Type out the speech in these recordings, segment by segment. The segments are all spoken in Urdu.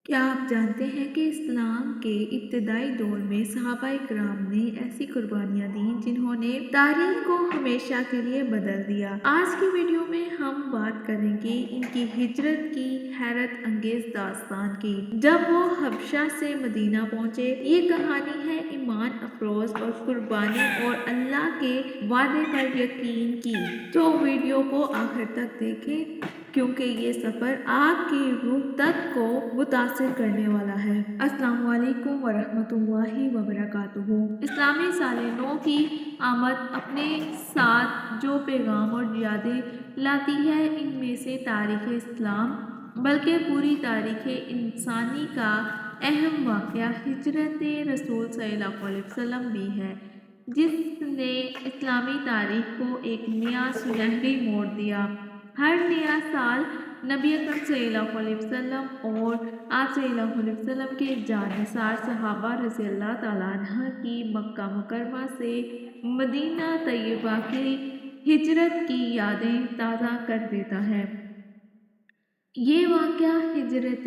کیا آپ جانتے ہیں کہ اسلام کے ابتدائی دور میں صحابہ کرام نے ایسی قربانیاں دیں جنہوں نے تاریخ کو ہمیشہ کے لیے بدل دیا۔ آج کی ویڈیو میں ہم بات کریں گے ان کی ہجرت کی حیرت انگیز داستان کی جب وہ حبشہ سے مدینہ پہنچے۔ یہ کہانی ہے ایمان افروز اور قربانی اور اللہ کے وعدے پر یقین کی۔ تو ویڈیو کو آخر تک دیکھیں کیونکہ یہ سفر آپ کی روح تک کو متاثر کرنے والا ہے۔ السلام علیکم ورحمۃ اللہ وبرکاتہ۔ اسلامی سال نو کی آمد اپنے ساتھ جو پیغام اور یادیں لاتی ہے ان میں سے تاریخ اسلام بلکہ پوری تاریخ انسانی کا اہم واقعہ ہجرت رسول صلی اللہ علیہ وسلم بھی ہے، جس نے اسلامی تاریخ کو ایک نیا سنہری موڑ دیا۔ ہر نیا سال نبی اکرم صلی اللہ علیہ وسلم اور آپ صلی اللہ علیہ وسلم کے جانثار صحابہ رضی اللہ تعالیٰ عنہ کی مکہ مکرمہ سے مدینہ طیبہ کی ہجرت کی یادیں تازہ کر دیتا ہے۔ یہ واقعہ ہجرت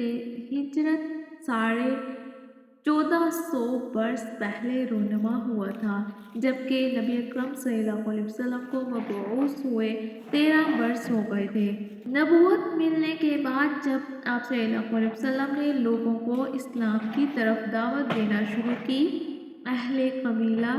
1400 برس پہلے رونما ہوا تھا، جبکہ نبی اکرم صلی اللہ علیہ وسلم کو مبعوث ہوئے 13 برس ہو گئے تھے۔ نبوت ملنے کے بعد جب آپ صلی اللہ علیہ وسلم نے لوگوں کو اسلام کی طرف دعوت دینا شروع کی، اہل قبیلہ،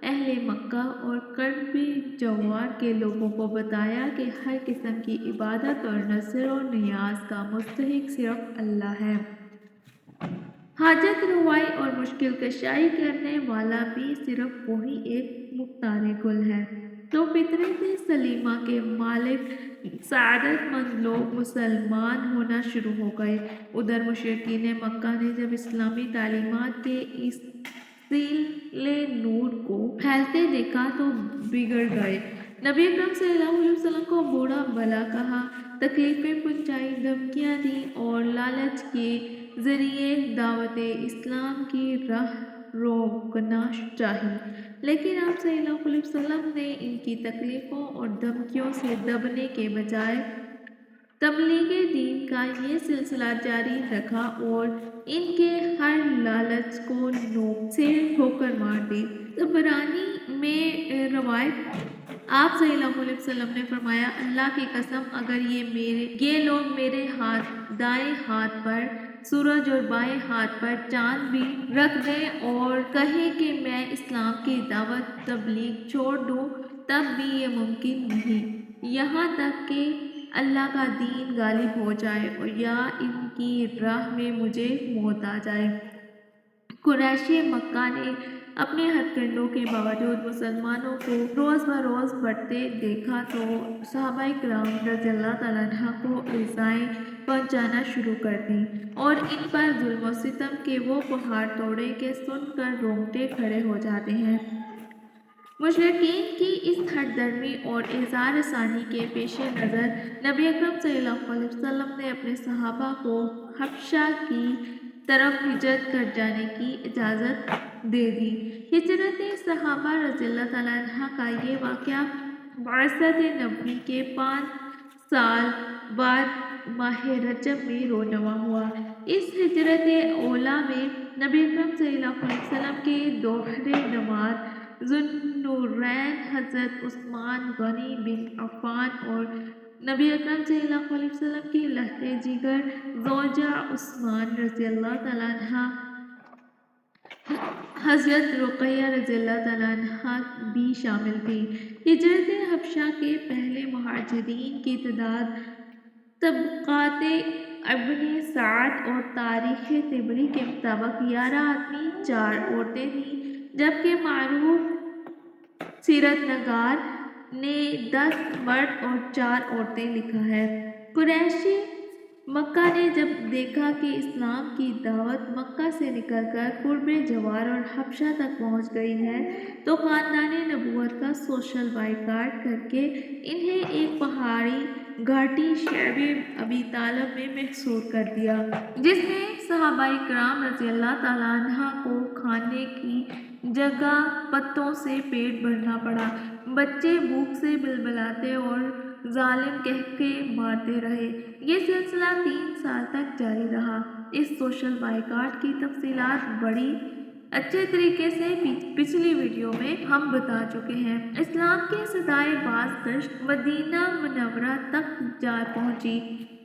اہل مکہ اور قربی جوار کے لوگوں کو بتایا کہ ہر قسم کی عبادت اور نذر و نیاز کا مستحق صرف اللہ ہے۔ حاجت روائی اور مشکل کشائی کرنے والا بھی صرف وہی ایک مختار کل ہے۔ تو فطرت سلیمہ کے مالک سعادت مند لوگ مسلمان ہونا شروع ہو گئے۔ ادھر مشرکین مکہ نے جب اسلامی تعلیمات کے اس سیل نور کو پھیلتے دیکھا تو بگڑ گئے۔ نبی اکرم صلی اللہ علیہ وسلم کو برا بھلا کہا، تکلیفیں پہنچائی، دھمکیاں دیں اور لالچ کے ذریعے دعوت اسلام کی راہ روکنا چاہی، لیکن آپ صلی اللہ علیہ وسلم نے ان کی تکلیفوں اور دھمکیوں سے دبنے کے بجائے تبلیغ دین کا یہ سلسلہ جاری رکھا اور ان کے ہر لالچ کو نوک سے ٹھوکر مار دی۔ طبرانی میں روایت آپ صلی اللہ علیہ وسلم نے فرمایا، اللہ کی قسم اگر یہ لوگ میرے دائیں ہاتھ پر سورج اور بائیں ہاتھ پر چاند بھی رکھ دیں اور کہیں کہ میں اسلام کی دعوت تبلیغ چھوڑ دوں تب بھی یہ ممکن نہیں، یہاں تک کہ اللہ کا دین غالب ہو جائے اور یا ان کی راہ میں مجھے موت آ جائے۔ قریشی مکہ نے اپنے ہتھ کنڈوں کے باوجود مسلمانوں کو روز بروز بڑھتے دیکھا تو صحابہ کرام رضی اللہ تعالیٰ عنہ کو ایذائیں پہنچانا شروع کر دیں اور ان پر ظلم و ستم کے وہ پہاڑ توڑے کہ سن کر رونگٹے کھڑے ہو جاتے ہیں۔ مشرکین کی اس ہٹ درمی اور اظہار ثانی کے پیش نظر نبی اکرم صلی اللہ علیہ وسلم نے اپنے صحابہ کو حبشہ کی طرف ہجرت کر جانے کی اجازت دے دی۔ ہجرت صحابہ رضی اللہ تعالیٰ عنہ کا یہ واقعہ بعثت نبوی کے 5 سال بعد ماہ رجب میں رونما ہوا۔ اس ہجرت اولیٰ میں نبی اکرم صلی اللہ علیہ وسلم کے دوہرے داماد ذو النورین حضرت عثمان غنی بن عفان اور نبی اکرم صلی اللہ علیہ وسلم کی لہتے جگر زوجہ عثمان رضی اللہ تعالیٰ عنہ حضرت رقیہ رضی اللہ تعالیٰ عنہ بھی شامل تھیں۔ ہجرت حبشہ کے پہلے مہاجرین کی تعداد طبقات ابن سعد اور تاریخ طبری کے مطابق 11 آدمی 4 عورتیں تھیں، جبکہ معروف سیرت نگار نے 10 مرد اور 4 عورتیں لکھا ہے۔ قریشی مکہ نے جب دیکھا کہ اسلام کی دعوت مکہ سے نکل کر قرب جوار اور حبشہ تک پہنچ گئی ہے تو خاندان نبوت کا سوشل بائیکاٹ کر کے انہیں ایک پہاڑی گھاٹی شعب ابی طالب میں محصور کر دیا، جس میں صحابہ کرام رضی اللہ تعالیٰ عنہ کو کھانے کی جگہ پتوں سے پیٹ بھرنا پڑا۔ بچے بھوک سے بلبلاتے اور ظالم کہہ کے مارتے رہے۔ یہ سلسلہ 3 سال تک جاری رہا۔ اس سوشل بائیکاٹ کی تفصیلات بڑی اچھے طریقے سے پچھلی ویڈیو میں ہم بتا چکے ہیں۔ اسلام کے صدائے باز کشت مدینہ منورہ تک جا پہنچی۔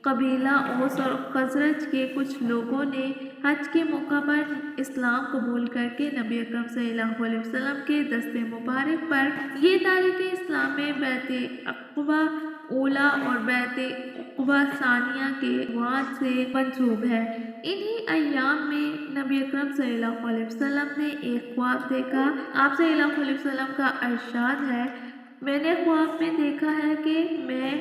قبیلہ اوس اور خزرج کے کچھ لوگوں نے حج کے موقع پر اسلام قبول کر کے نبی اکرم صلی اللہ علیہ وسلم کے دست مبارک پر یہ تاریخ اسلام میں بیعت عقبہ اولیٰ اور بیعت عقبہ ثانیہ کے وعد سے منسوب ہے۔ انہی ایام میں نبی اکرم صلی اللہ علیہ وسلم نے ایک خواب دیکھا۔ آپ صلی اللہ علیہ وسلم کا ارشاد ہے، میں نے خواب میں دیکھا ہے کہ میں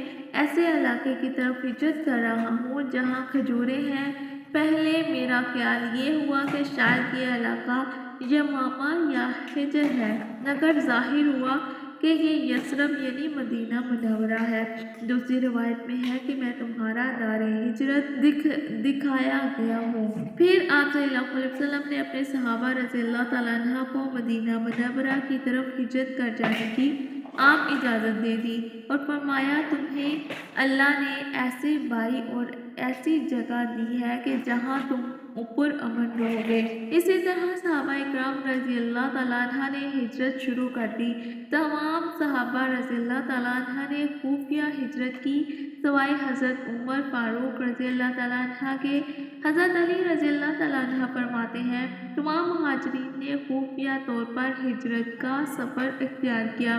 ایسے علاقے کی طرف ہجرت کر رہا ہوں جہاں کھجوریں ہیں۔ پہلے میرا خیال یہ ہوا کہ شاید یہ علاقہ یمامہ یا حجر ہے، مگر ظاہر ہوا کہ یہ یثرب یعنی مدینہ منورہ ہے۔ دوسری روایت میں ہے کہ میں تمہارا دار ہجرت دکھایا گیا ہوں۔ پھر آپ صلی اللہ علیہ وسلم نے اپنے صحابہ رضی اللہ تعالیٰ عنہ کو مدینہ منورہ کی طرف ہجرت کر جانے کی عام اجازت دے دی اور فرمایا تمہیں اللہ نے ایسے بھائی اور ایسی جگہ دی ہے کہ جہاں تم اوپر امن رہو گے۔ اسی طرح صحابہ اکرام رضی اللہ تعالیٰ عنہ نے ہجرت شروع کر دی۔ تمام صحابہ رضی اللہ تعالیٰ عنہ نے خفیہ ہجرت کی سوائے حضرت عمر فاروق رضی اللہ تعالیٰ عنہ کے۔ حضرت علی رضی اللہ تعالیٰ عنہ فرماتے ہیں، تمام مہاجرین نے خفیہ طور پر ہجرت کا سفر اختیار کیا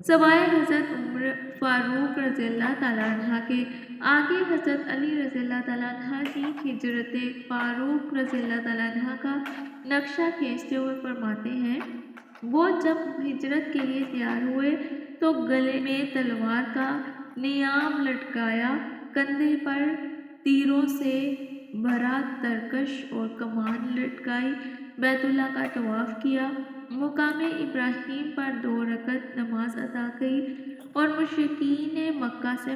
سوائے حضرت عمر فاروق رضی اللہ تعالیٰ عنہ کے۔ آگے حضرت علی رضی اللہ تعالیٰ عنہ کی ہجرت فاروق رضی اللہ تعالیٰ عنہ کا نقشہ کھینچتے ہوئے فرماتے ہیں، وہ جب ہجرت کے لیے تیار ہوئے تو گلے میں تلوار کا نیام لٹکایا، کندھے پر تیروں سے بھرا ترکش اور کمان لٹکائی، بیت اللہ کا طواف کیا، مقام ابراہیم پر 2 رکعت نماز ادا کی اور مشرکین مکہ سے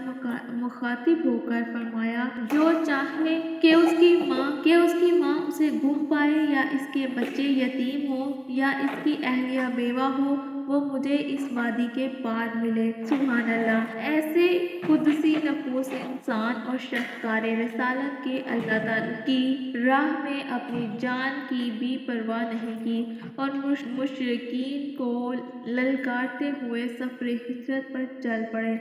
مخاطب ہو کر فرمایا، جو چاہے کہ اس کی ماں اسے گم پائے یا اس کے بچے یتیم ہو یا اس کی اہلیہ بیوہ ہو، وہ مجھے اس وادی کے پار ملے۔ سبحان اللہ! ایسے قدسی نفوس انسان اور شہکار رسالت کے اللہ تعالیٰ کی راہ میں اپنی جان کی بھی پرواہ نہیں کی اور مشرکین کو للکارتے ہوئے سفر ہجرت پر چل پڑے۔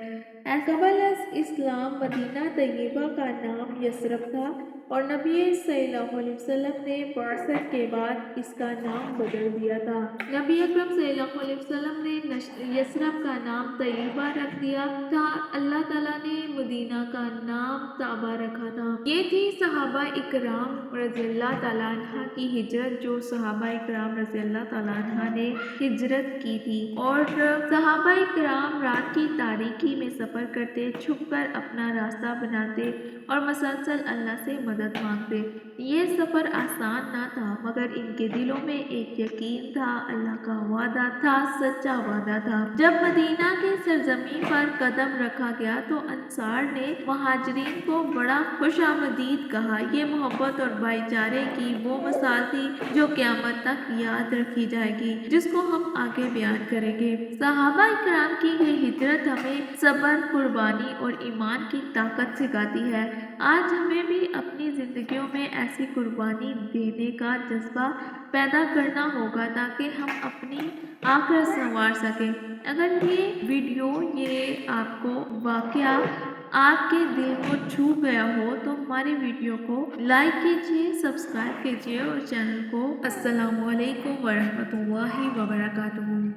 قبل از اسلام مدینہ طیبہ کا نام یثرب تھا اور نبی صلی اللہ علیہ وسلم نے بعثت کے بعد اس کا نام بدل دیا تھا۔ نبی اکرم صلی اللہ علیہ وسلم نے یثرب کا نام طیبہ رکھ دیا تھا، اللہ تعالیٰ نے مدینہ کا نام طابہ رکھا تھا۔ یہ تھی صحابہ اکرام رضی اللہ تعالیٰ عنہ کی ہجرت، جو صحابہ اکرام رضی اللہ تعالیٰ عنہ نے ہجرت کی تھی اور صحابہ اکرام رات کی تاریکی میں سفر کرتے، چھپ کر اپنا راستہ بناتے اور مسلسل اللہ سے مدد مانگتے۔ یہ سفر آسان نہ تھا، مگر ان کے دلوں میں ایک یقین تھا، اللہ کا وعدہ تھا، سچا وعدہ تھا۔ جب مدینہ کے سرزمین پر قدم رکھا گیا تو انصار نے مہاجرین کو بڑا خوش آمدید کہا۔ یہ محبت اور بھائی چارے کی وہ مثال تھی جو قیامت تک یاد رکھی جائے گی، جس کو ہم آگے بیان کریں گے۔ صحابہ اکرام کی یہ ہجرت ہمیں صبر، قربانی اور ایمان کی طاقت سکھاتی ہے۔ آج ہمیں بھی اپنی زندگیوں میں ایسی قربانی دینے کا جذبہ پیدا کرنا ہوگا تاکہ ہم اپنی آخرت سنوار سکیں۔ اگر یہ ویڈیو، یہ آپ کو واقعہ آپ کے دل کو چھو گیا ہو تو ہماری ویڈیو کو لائک کیجیے، سبسکرائب کیجیے اور چینل کو۔ السلام علیکم ورحمۃ اللہ وبرکاتہ۔